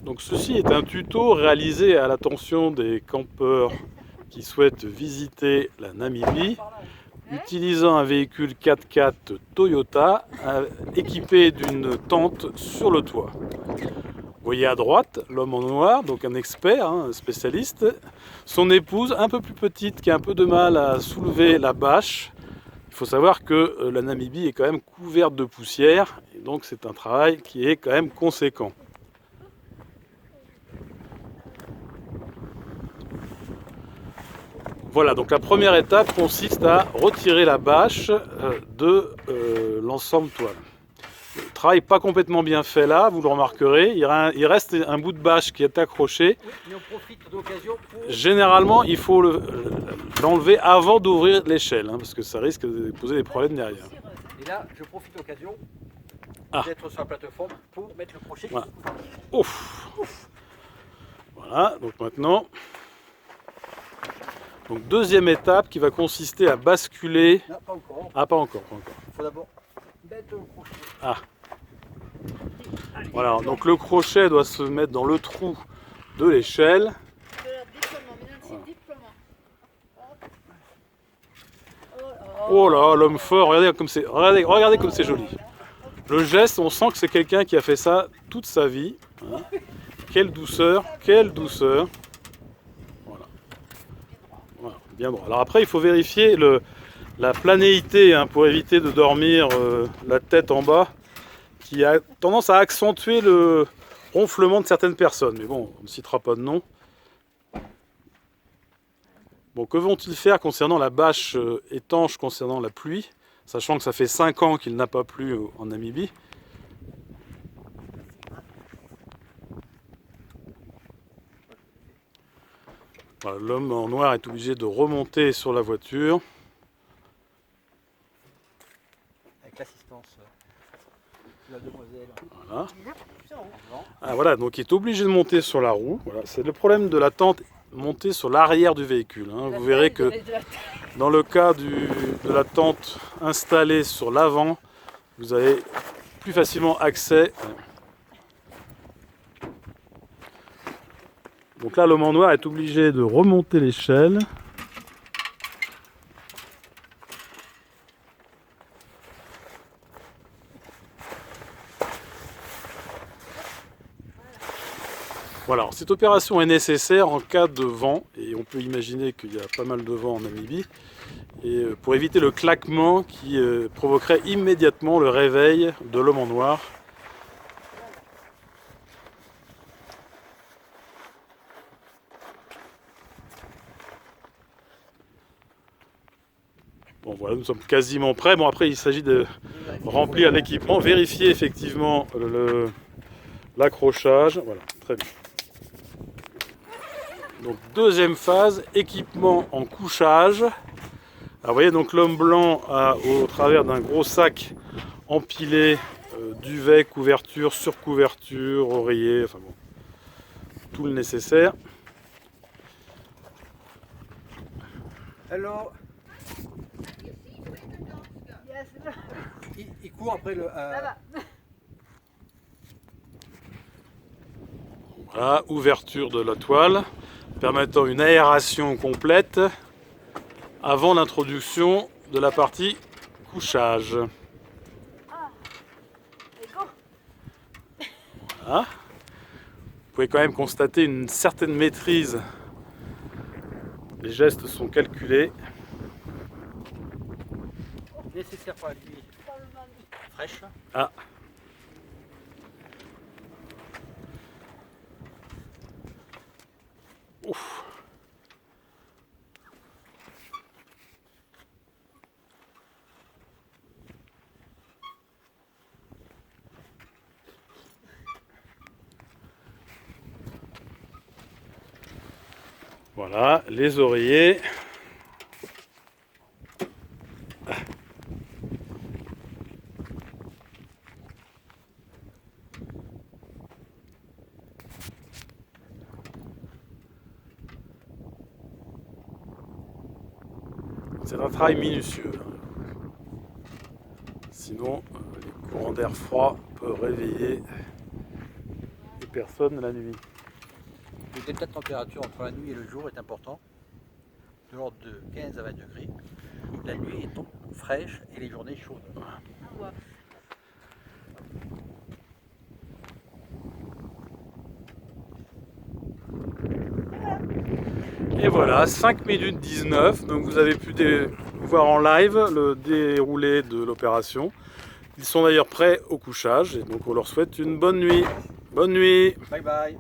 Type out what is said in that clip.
Donc ceci est un tuto réalisé à l'attention des campeurs qui souhaitent visiter la Namibie, utilisant un véhicule 4x4 Toyota équipé d'une tente sur le toit. Vous voyez à droite l'homme en noir, donc un expert, un spécialiste. Son épouse, un peu plus petite, qui a un peu de mal à soulever la bâche. Il faut savoir que la Namibie est quand même couverte de poussière, et donc c'est un travail qui est quand même conséquent. Voilà, donc la première étape consiste à retirer la bâche de l'ensemble toile. Le travail pas complètement bien fait là, vous le remarquerez, il reste un bout de bâche qui est accroché. Oui, mais on profite de l'occasion pour... Généralement, il faut l'enlever avant d'ouvrir l'échelle, parce que ça risque de poser des problèmes derrière. Et là, je profite de l'occasion d'être sur la plateforme pour mettre le crochet. Voilà. Ouf. Voilà, donc maintenant... Donc deuxième étape qui va consister à basculer... Non, pas encore. Ah, pas encore, pas encore. Il faut d'abord mettre le crochet. Ah. Voilà, donc le crochet doit se mettre dans le trou de l'échelle. Oh là, l'homme fort, regardez comme c'est, regardez comme c'est joli. Le geste, on sent que c'est quelqu'un qui a fait ça toute sa vie. Hein. Quelle douceur, quelle douceur. Voilà. Voilà, bien droit. Alors après, il faut vérifier la planéité pour éviter de dormir la tête en bas, qui a tendance à accentuer le ronflement de certaines personnes. Mais bon, on ne citera pas de nom. Bon, que vont-ils faire concernant la bâche étanche concernant la pluie, sachant que ça fait 5 ans qu'il n'a pas plu en Namibie. Voilà, l'homme en noir est obligé de remonter sur la voiture. Avec l'assistance de la demoiselle. Voilà. Ah, voilà, donc il est obligé de monter sur la roue. Voilà, c'est le problème de la tente, monter sur l'arrière du véhicule. Hein. Vous verrez que dans le cas de la tente installée sur l'avant, vous avez plus facilement accès. Donc là, l'homme en noir est obligé de remonter l'échelle. Voilà, alors cette opération est nécessaire en cas de vent, et on peut imaginer qu'il y a pas mal de vent en Namibie, et pour éviter le claquement qui provoquerait immédiatement le réveil de l'homme en noir. Bon voilà, nous sommes quasiment prêts. Bon après il s'agit de remplir l'équipement, vérifier effectivement l'accrochage. Voilà, très bien. Donc deuxième phase, équipement en couchage. Alors vous voyez donc l'homme blanc a au travers d'un gros sac empilé duvet, couverture, surcouverture, oreiller, enfin bon, tout le nécessaire. Alors, il court après le... Voilà, ouverture de la toile, permettant une aération complète avant l'introduction de la partie couchage. Voilà. Vous pouvez quand même constater une certaine maîtrise. Les gestes sont calculés. Nécessaire pour la nuit fraîche. Ah. Ouf. Voilà, les oreillers. C'est un travail minutieux. Sinon, les courants d'air froid peuvent réveiller les personnes la nuit. Le delta de température entre la nuit et le jour est important, de l'ordre de 15 à 20 degrés. La nuit est fraîche et les journées chaudes. Et voilà, 5 minutes 19, donc vous avez pu voir en live le déroulé de l'opération. Ils sont d'ailleurs prêts au couchage, et donc on leur souhaite une bonne nuit. Bonne nuit. Bye bye.